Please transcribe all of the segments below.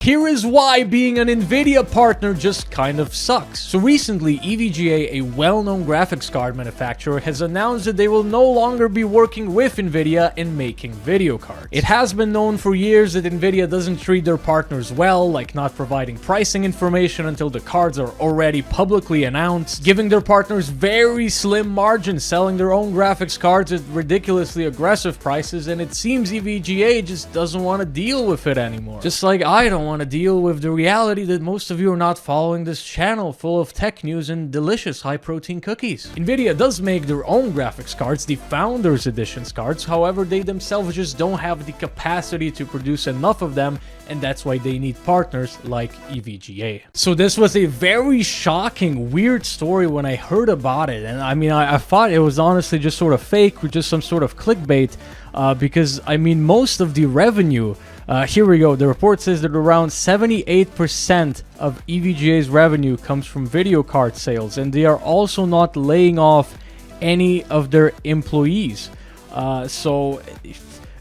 Here is why being an Nvidia partner just kind of sucks. So recently, EVGA, a well-known graphics card manufacturer, has announced that they will no longer be working with Nvidia in making video cards. It has been known for years that Nvidia doesn't treat their partners well, like not providing pricing information until the cards are already publicly announced, giving their partners very slim margins, selling their own graphics cards at ridiculously aggressive prices, and it seems EVGA just doesn't want to deal with it anymore. Just like I don't want to deal with the reality that most of you are not following this channel full of tech news and delicious high-protein cookies. Nvidia does make their own graphics cards, the Founders Edition cards, however they themselves just don't have the capacity to produce enough of them, and that's why they need partners like EVGA. So this was a very shocking, weird story when I heard about it, and I mean I thought it was honestly just sort of fake or just some sort of clickbait, because I mean most of the revenue, here we go, the report says that around 78% of EVGA's revenue comes from video card sales, and they are also not laying off any of their employees. So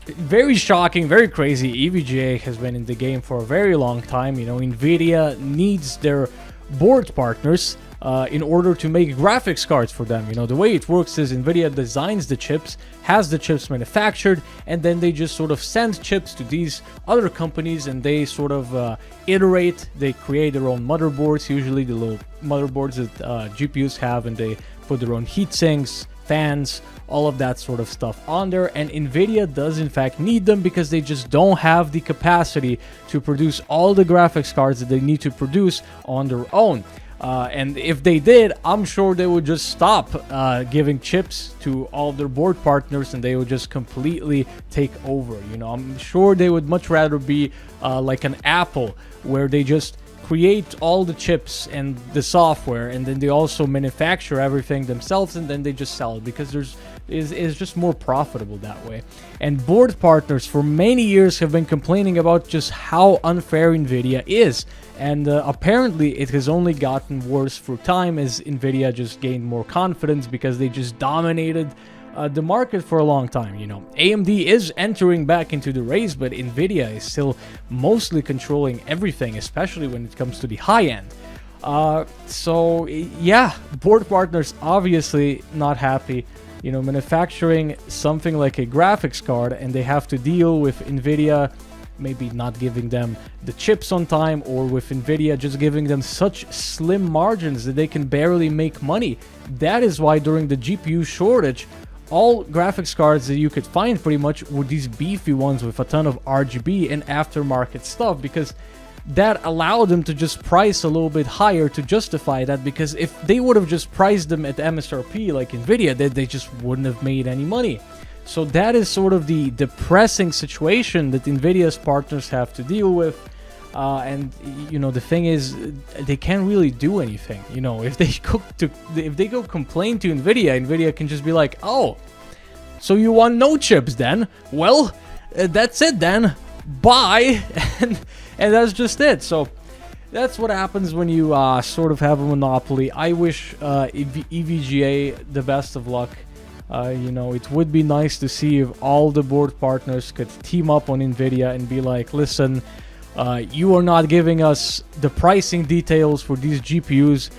very shocking, very crazy. EVGA has been in the game for a very long time. You know, Nvidia needs their board partners in order to make graphics cards for them. You know, the way it works is Nvidia designs the chips, has the chips manufactured, and then they just sort of send chips to these other companies, and they sort of iterate, they create their own motherboards, usually the little motherboards that GPUs have, and they put their own heat sinks, fans, all of that sort of stuff on there. And Nvidia does in fact need them because they just don't have the capacity to produce all the graphics cards that they need to produce on their own. And if they did, I'm sure they would just stop giving chips to all their board partners, and they would just completely take over. You know, I'm sure they would much rather be like an Apple, where they just create all the chips and the software, and then they also manufacture everything themselves, and then they just sell it because it's just more profitable that way. And board partners for many years have been complaining about just how unfair Nvidia is, and apparently it has only gotten worse through time as Nvidia just gained more confidence because they just dominated the market for a long time. You know, AMD is entering back into the race, but Nvidia is still mostly controlling everything, especially when it comes to the high end. So yeah, board partners obviously not happy. You know, manufacturing something like a graphics card, and they have to deal with Nvidia maybe not giving them the chips on time, or with Nvidia just giving them such slim margins that they can barely make money. That is why during the GPU shortage, all graphics cards that you could find pretty much were these beefy ones with a ton of RGB and aftermarket stuff, because that allowed them to just price a little bit higher to justify that, because if they would have just priced them at MSRP like Nvidia did, they just wouldn't have made any money. So that is sort of the depressing situation that Nvidia's partners have to deal with. And you know, the thing is, they can't really do anything. You know, if they go complain to Nvidia can just be like, oh, so you want no chips then? Well, that's it then. Bye. And that's just it. So that's what happens when you sort of have a monopoly. I wish EVGA the best of luck. You know, it would be nice to see if all the board partners could team up on Nvidia and be like, listen, you are not giving us the pricing details for these GPUs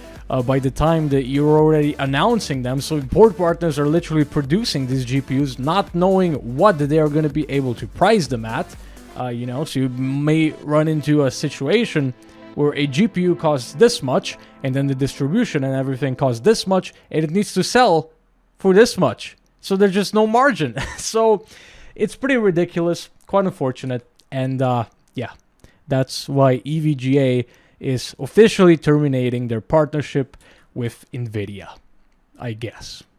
by the time that you're already announcing them. So board partners are literally producing these GPUs, not knowing what they are going to be able to price them at. You know, so you may run into a situation where a GPU costs this much, and then the distribution and everything costs this much, and it needs to sell for this much. So there's just no margin. So it's pretty ridiculous, quite unfortunate, and yeah, that's why EVGA is officially terminating their partnership with Nvidia, I guess.